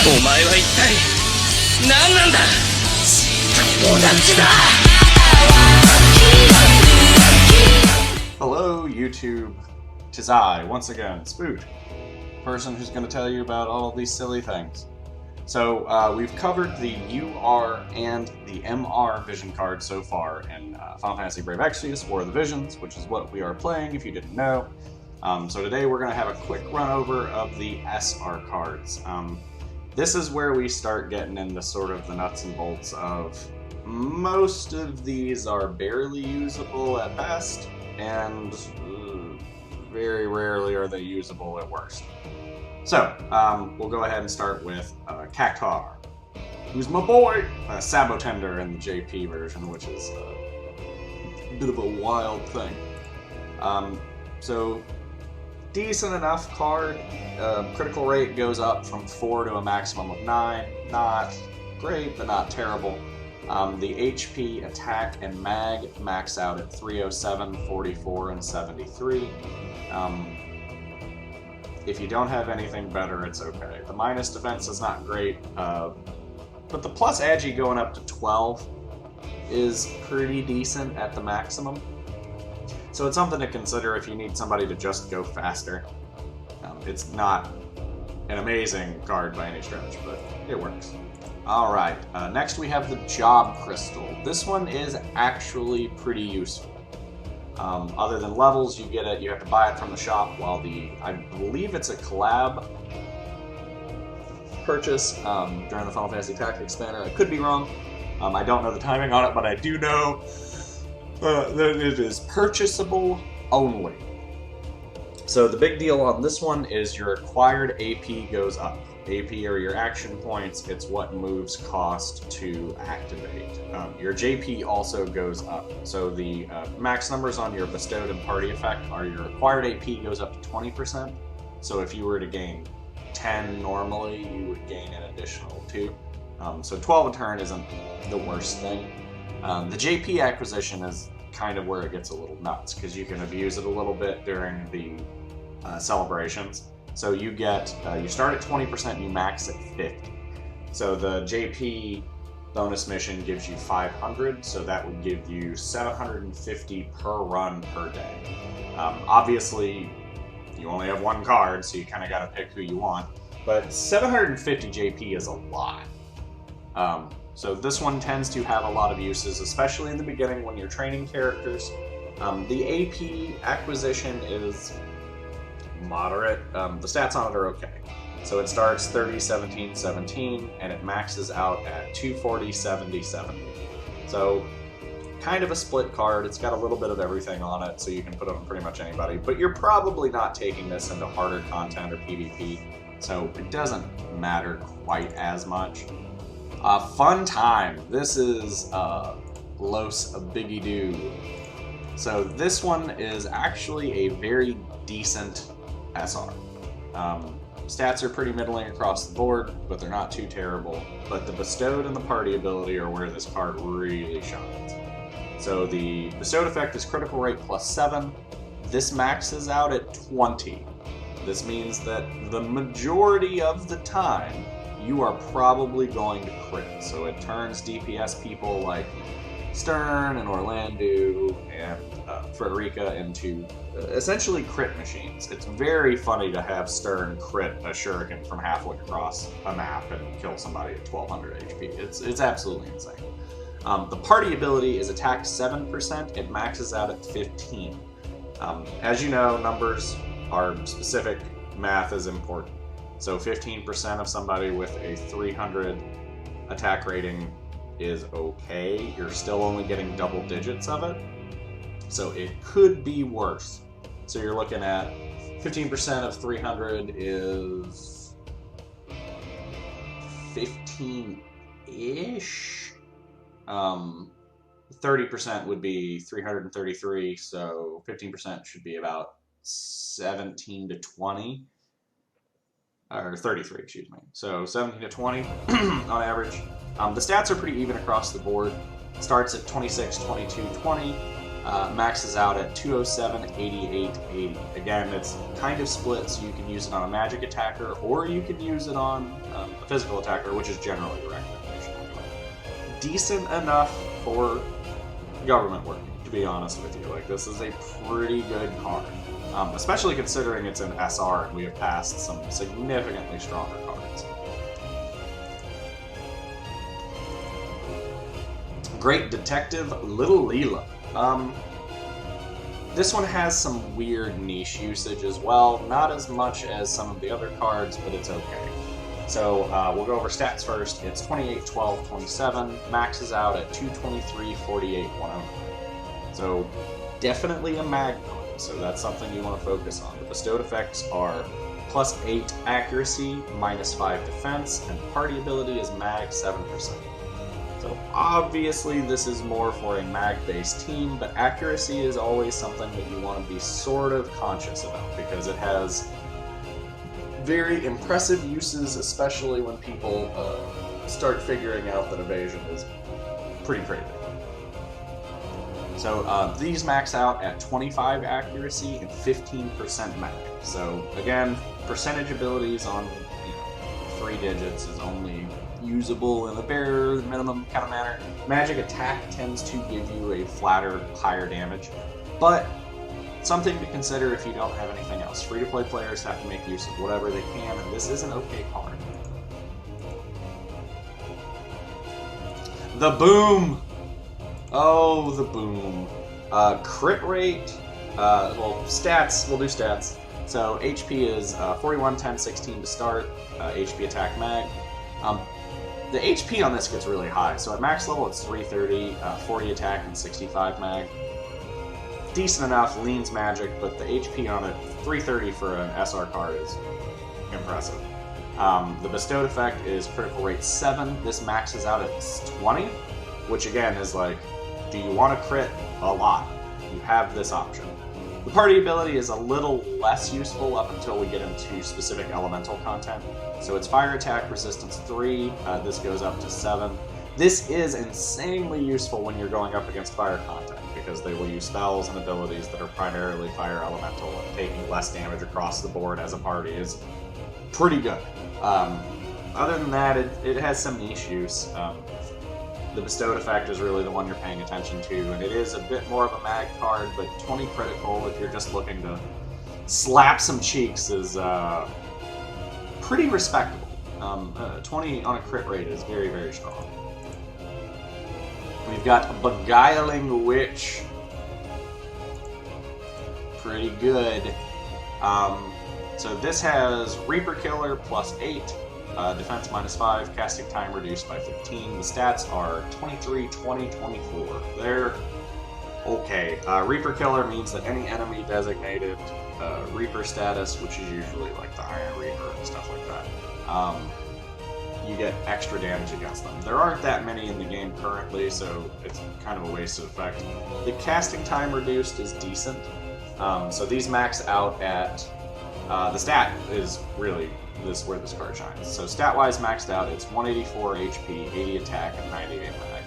お前は一体何なんだ。友達だ。 Hello, YouTube. 'Tis I, once again, Spoot, person who's going to tell you about all of these silly things. So, we've covered the UR and the MR vision cards so far in Final Fantasy Brave Exvius, War of the Visions, which is what we are playing if you didn't know. So today we're going to have a quick run over of the SR cards. This is where we start getting into sort of the nuts and bolts of most of these are barely usable at best, and very rarely are they usable at worst. So, we'll go ahead and start with Catcar, who's my boy! Sabotender in the JP version, which is a bit of a wild thing. So, decent enough card. Critical rate goes up from 4 to a maximum of 9. Not great, but not terrible. The HP, attack, and mag max out at 307, 44, and 73. If you don't have anything better, it's okay. The minus defense is not great, but the plus agi going up to 12 is pretty decent at the maximum. So it's something to consider if you need somebody to just go faster. It's not an amazing card by any stretch, but it works. Alright, next we have the Job Crystal. This one is actually pretty useful. Other than levels, you get it, you have to buy it from the shop, while I believe it's a collab purchase during the Final Fantasy Tactics banner. I could be wrong. I don't know the timing on it, but I do know that it is purchasable only. So the big deal on this one is your acquired AP goes up. AP are your action points, it's what moves cost to activate. Your JP also goes up. So the max numbers on your bestowed and party effect are your acquired AP goes up to 20%. So if you were to gain 10 normally, you would gain an additional 2. So 12 a turn isn't the worst thing. The JP acquisition is kind of where it gets a little nuts, because you can abuse it a little bit during the celebrations. So you get, you start at 20%, you max at 50. So the JP bonus mission gives you 500, so that would give you 750 per run per day. Obviously, you only have one card, so you kind of got to pick who you want, but 750 JP is a lot. So this one tends to have a lot of uses, especially in the beginning when you're training characters. The AP acquisition is moderate. The stats on it are okay. So it starts 30, 17, 17, and it maxes out at 240, 70, 70. So kind of a split card. It's got a little bit of everything on it, so you can put it on pretty much anybody. But you're probably not taking this into harder content or PvP, so it doesn't matter quite as much. Fun time. This is Los Biggie Doo. So this one is actually a very decent SR. Stats are pretty middling across the board, but they're not too terrible. But the bestowed and the party ability are where this card really shines. So the bestowed effect is critical rate plus 7. This maxes out at 20. This means that the majority of the time, you are probably going to crit. So it turns DPS people like Stern and Orlandeau and Frederica into essentially crit machines. It's very funny to have Stern crit a shuriken from halfway across a map and kill somebody at 1200 HP. It's absolutely insane. The party ability is attack 7%. It maxes out at 15. As you know, numbers are specific. Math is important. So 15% of somebody with a 300 attack rating is okay. You're still only getting double digits of it. So it could be worse. So you're looking at 15% of 300 is 15-ish. 30% would be 333, so 15% should be about 17 to 20. Or 33, excuse me. So 17 to 20 on average. The stats are pretty even across the board. Starts at 26, 22, 20. maxes out at 207, 88, 80. Again, it's kind of split, so you can use it on a magic attacker, or you can use it on a physical attacker, which is generally the recommendation. Decent enough for government work, to be honest with you. Like, this is a pretty good card, especially considering it's an SR and we have passed some significantly stronger cards. Great Detective, Little Lila. This one has some weird niche usage as well. Not as much as some of the other cards, but it's okay. So we'll go over stats first. It's 28, 12, 27, maxes out at 223, 48, 109. So definitely a mag card, so that's something you want to focus on. The bestowed effects are +8 accuracy, -5 defense, and party ability is mag 7%. So obviously this is more for a mag-based team, but accuracy is always something that you want to be sort of conscious about, because it has very impressive uses, especially when people start figuring out that evasion is pretty crazy. So these max out at 25 accuracy and 15% mag. So again, percentage abilities on 3 digits is only usable in a bare minimum kind of manner. Magic attack tends to give you a flatter, higher damage, but something to consider if you don't have anything else. Free-to-play players have to make use of whatever they can, and this is an okay card. The Boom! Oh, the Boom. Crit rate, well, stats, we'll do stats. So HP is 41, 10, 16 to start, HP attack mag. The HP on this gets really high, so at max level it's 330, 40 attack, and 65 mag. Decent enough, leans magic, but the HP on it, 330 for an SR card is impressive. The bestowed effect is critical rate 7. This maxes out at 20, which again is like, do you want to crit? A lot. You have this option. The party ability is a little less useful up until we get into specific elemental content. So it's fire attack resistance 3, this goes up to 7. This is insanely useful when you're going up against fire content, because they will use spells and abilities that are primarily fire elemental, and taking less damage across the board as a party is pretty good. Other than that, it has some niche use. The bestowed effect is really the one you're paying attention to, and it is a bit more of a mag card, but 20 critical if you're just looking to slap some cheeks is pretty respectable. 20 on a crit rate is very, very strong. We've got Beguiling Witch. Pretty good. So this has Reaper Killer +8, defense -5, casting time reduced by 15. The stats are 23, 20, 24. They're okay. Reaper Killer means that any enemy designated Reaper status, which is usually like the Iron Reaper and stuff like that, you get extra damage against them. There aren't that many in the game currently, so it's kind of a wasted effect. The casting time reduced is decent. So these max out at, the stat is really where this card shines. So stat-wise maxed out, it's 184 HP, 80 attack, and 98 mag.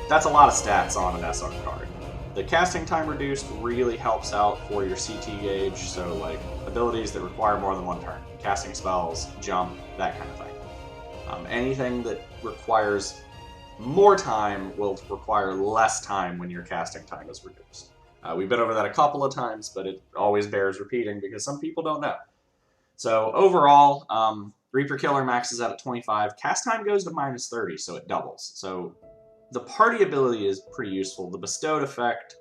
That's a lot of stats on an SR card. The casting time reduced really helps out for your CT gauge, so like abilities that require more than one turn. Casting spells, jump, that kind of thing. Anything that requires more time will require less time when your casting time is reduced. We've been over that a couple of times, but it always bears repeating because some people don't know. So overall, Reaper Killer maxes out at 25. Cast time goes to -30, so it doubles. So the party ability is pretty useful. The bestowed effect,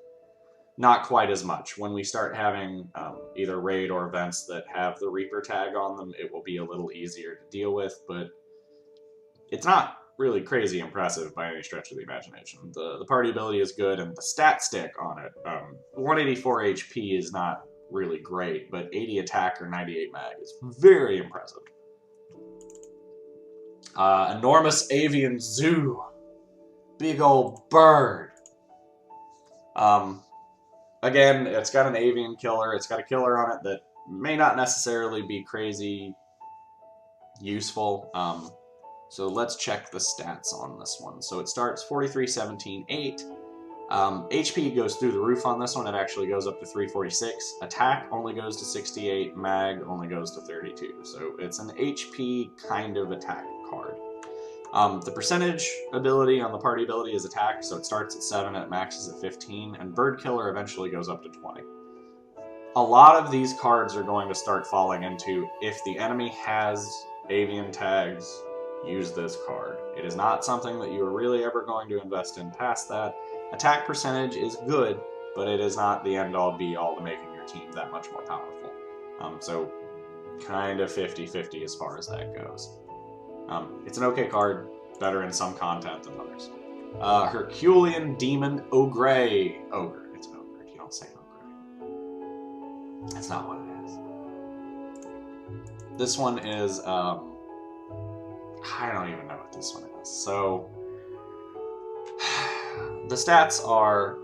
not quite as much. When we start having either raid or events that have the Reaper tag on them, it will be a little easier to deal with, but it's not really crazy impressive by any stretch of the imagination. The party ability is good, and the stat stick on it, 184 HP is not really great, but 80 attack or 98 mag is very impressive. Enormous Avian Zoo. Big old bird. Again, it's got an avian killer. It's got a killer on it that may not necessarily be crazy useful. So let's check the stats on this one. So it starts 43, 17, 8. HP goes through the roof on this one. It actually goes up to 346. Attack only goes to 68. Mag only goes to 32. So it's an HP kind of attack card. The percentage ability on the party ability is attack, so it starts at 7 and it maxes at 15, and Bird Killer eventually goes up to 20. A lot of these cards are going to start falling into, if the enemy has Avian tags, use this card. It is not something that you are really ever going to invest in past that. Attack percentage is good, but it is not the end-all be-all to making your team that much more powerful. So kind of 50-50 as far as that goes. It's an okay card, better in some content than others. Hercules Demon Ogre. Ogre. It's Ogre. You don't say Ogre. That's not what it is. This one is, I don't even know what this one is. So, the stats are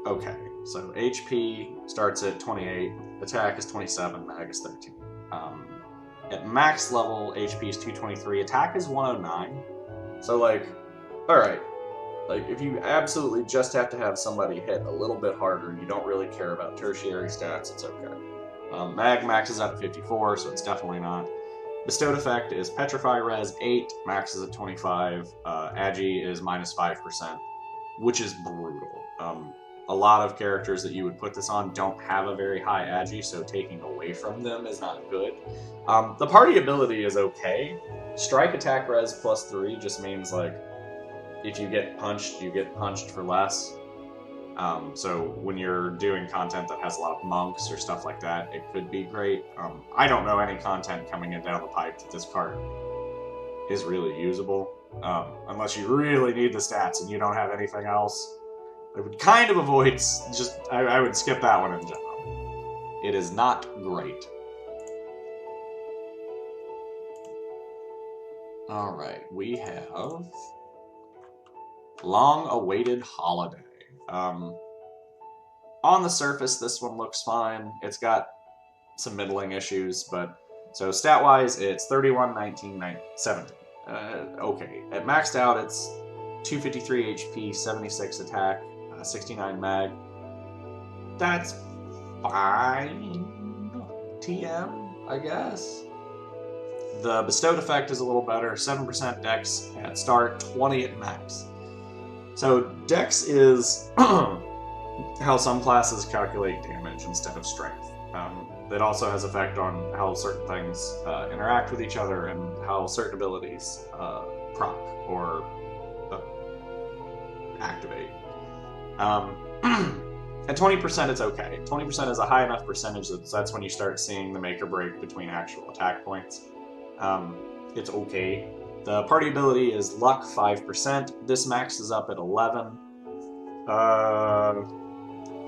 okay. So HP starts at 28, attack is 27, mag is 13. At max level, HP is 223, attack is 109. So like, alright, like if you absolutely just have to have somebody hit a little bit harder and you don't really care about tertiary stats, it's okay. Mag maxes out at 54, so it's definitely not. Bestowed effect is Petrify Res 8, maxes at 25, Agi is minus 5%, which is brutal. A lot of characters that you would put this on don't have a very high Agi, so taking away from them is not good. The party ability is okay. Strike attack res plus 3 just means, like, if you get punched for less. So when you're doing content that has a lot of monks or stuff like that, it could be great. I don't know any content coming in down the pipe that this card is really usable, unless you really need the stats and you don't have anything else. I would kind of avoid, I would skip that one in general. It is not great. Alright, we have Long-Awaited Holiday. On the surface, this one looks fine. It's got some middling issues, but so stat-wise, it's 31, 19, 17. Okay. At maxed out, it's 253 HP, 76 attack, 69 mag. That's fine. TM, I guess. The bestowed effect is a little better. 7% dex at start, 20 at max. So dex is how some classes calculate damage instead of strength. It also has effect on how certain things interact with each other and how certain abilities proc or activate. At 20%, it's okay. 20% is a high enough percentage that that's when you start seeing the make or break between actual attack points. It's okay. The party ability is luck 5%. This maxes up at 11.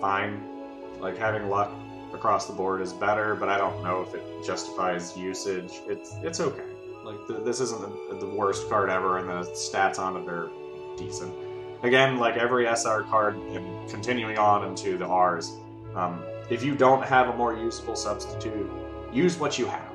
Fine. Like, having luck across the board is better, but I don't know if it justifies usage. It's okay. Like, this isn't the worst card ever, and the stats on it are decent. Again, like every SR card, and continuing on into the Rs, if you don't have a more usable substitute, use what you have.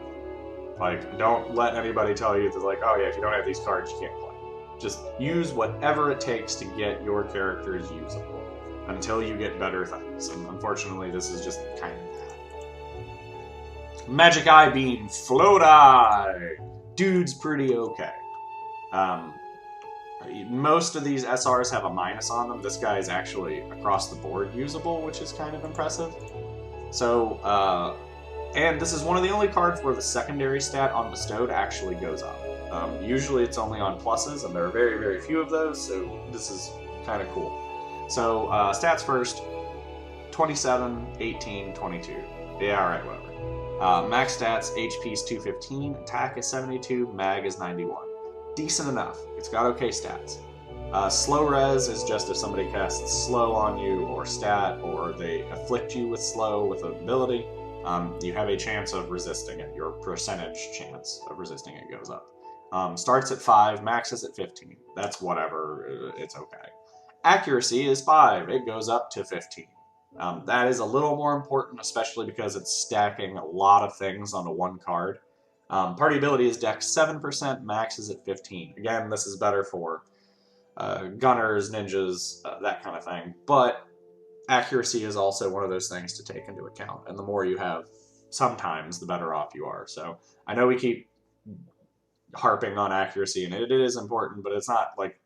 Like, don't let anybody tell you that, like, oh yeah, if you don't have these cards, you can't play. Just use whatever it takes to get your characters usable until you get better things. And unfortunately, this is just kind of that. Magic Eye Beam, Float Eye! Dude's pretty okay. Most of these SRs have a minus on them. This guy is actually across the board usable, which is kind of impressive. So, and this is one of the only cards where the secondary stat on bestowed actually goes up. Usually it's only on pluses, and there are very, very few of those, so this is kind of cool. So, stats first, 27, 18, 22. Yeah, alright, whatever. Max stats, HP is 215, attack is 72, mag is 91. Decent enough. It's got okay stats. Slow res is just if somebody casts slow on you, or stat, or they afflict you with slow with an ability, you have a chance of resisting it. Your percentage chance of resisting it goes up. Starts at 5, maxes at 15. That's whatever, it's okay. Accuracy is 5, it goes up to 15. That is a little more important, especially because it's stacking a lot of things onto one card. Party ability is dex 7%, max is at 15. Again, this is better for gunners, ninjas, that kind of thing. But accuracy is also one of those things to take into account, and the more you have, sometimes the better off you are. So I know we keep harping on accuracy, and it is important, but it's not like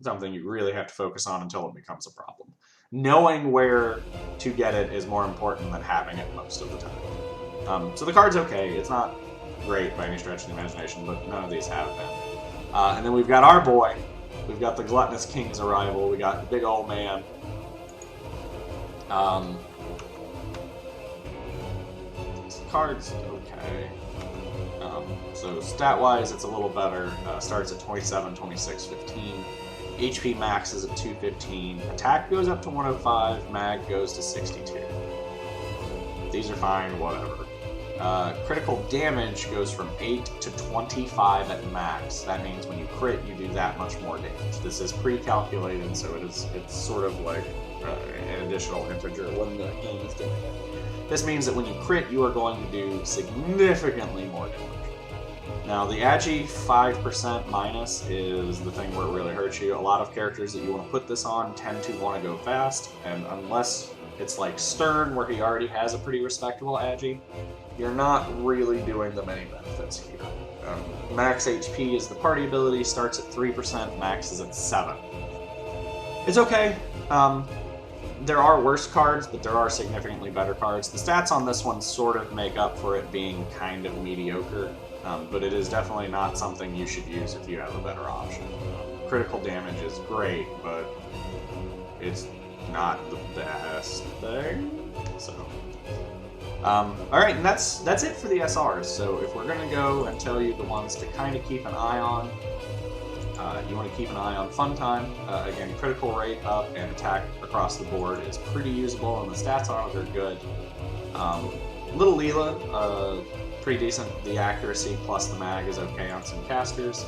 something you really have to focus on until it becomes a problem. Knowing where to get it is more important than having it most of the time. So the card's okay. It's not great by any stretch of the imagination, but none of these have been. And then we've got our boy. We've got the Gluttonous Kings arrival. We got the big old man. This card's okay. So stat-wise, it's a little better. Starts at 27, 26, 15. HP max is at 215. Attack goes up to 105. Mag goes to 62. These are fine, whatever. Critical damage goes from 8 to 25 at max. That means when you crit, you do that much more damage. This is pre-calculated, so it's sort of like an additional integer when the game is doing it. This means that when you crit, you are going to do significantly more damage. Now, the Agi 5% minus is the thing where it really hurts you. A lot of characters that you want to put this on tend to want to go fast, and unless it's like Stern, where he already has a pretty respectable Agi, you're not really doing them any benefits here. Max HP is the party ability, starts at 3%, max is at 7. It's okay. There are worse cards, but there are significantly better cards. The stats on this one sort of make up for it being kind of mediocre, but it is definitely not something you should use if you have a better option. Critical damage is great, but it's not the best thing. So, alright, and that's it for the SRs. So if we're going to go and tell you the ones to kind of keep an eye on, you want to keep an eye on Fun Time. Again, critical rate up and attack across the board is pretty usable, and the stats on it are good. Little Lila, pretty decent. The accuracy plus the mag is okay on some casters.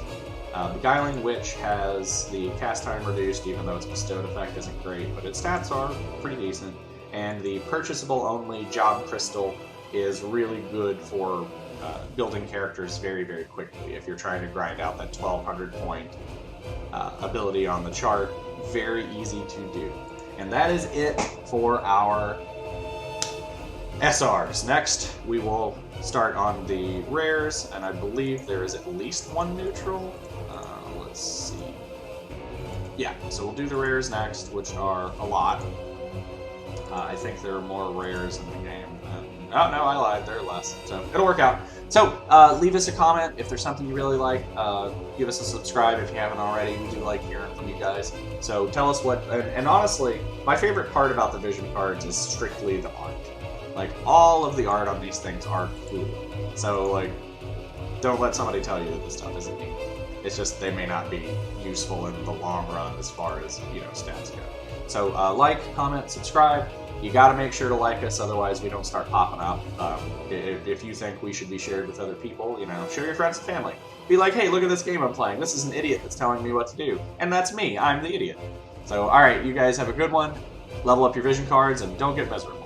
Beguiling Witch has the cast time reduced, even though its bestowed effect isn't great, but its stats are pretty decent. And the purchasable only Job Crystal is really good for building characters very, very quickly. If you're trying to grind out that 1200 point ability on the chart, very easy to do. And that is it for our SRs. Next, we will start on the rares, and I believe there is at least one neutral. Let's see. Yeah, so we'll do the rares next, which are a lot. I think there are more rares in the game. Oh, no, I lied. There are less. So it'll work out. So leave us a comment if there's something you really like. Give us a subscribe if you haven't already. We do like hearing from you guys. So tell us what... And honestly, my favorite part about the Vision cards is strictly the art. Like, all of the art on these things are cool. So, like, don't let somebody tell you that this stuff isn't neat. It's just they may not be useful in the long run as far as, stats go. So, like, comment, subscribe. You gotta make sure to like us, otherwise we don't start popping up. If you think we should be shared with other people, share your friends and family. Be like, hey, look at this game I'm playing. This is an idiot that's telling me what to do. And that's me. I'm the idiot. So, alright, you guys have a good one. Level up your Vision cards, and don't get miserable.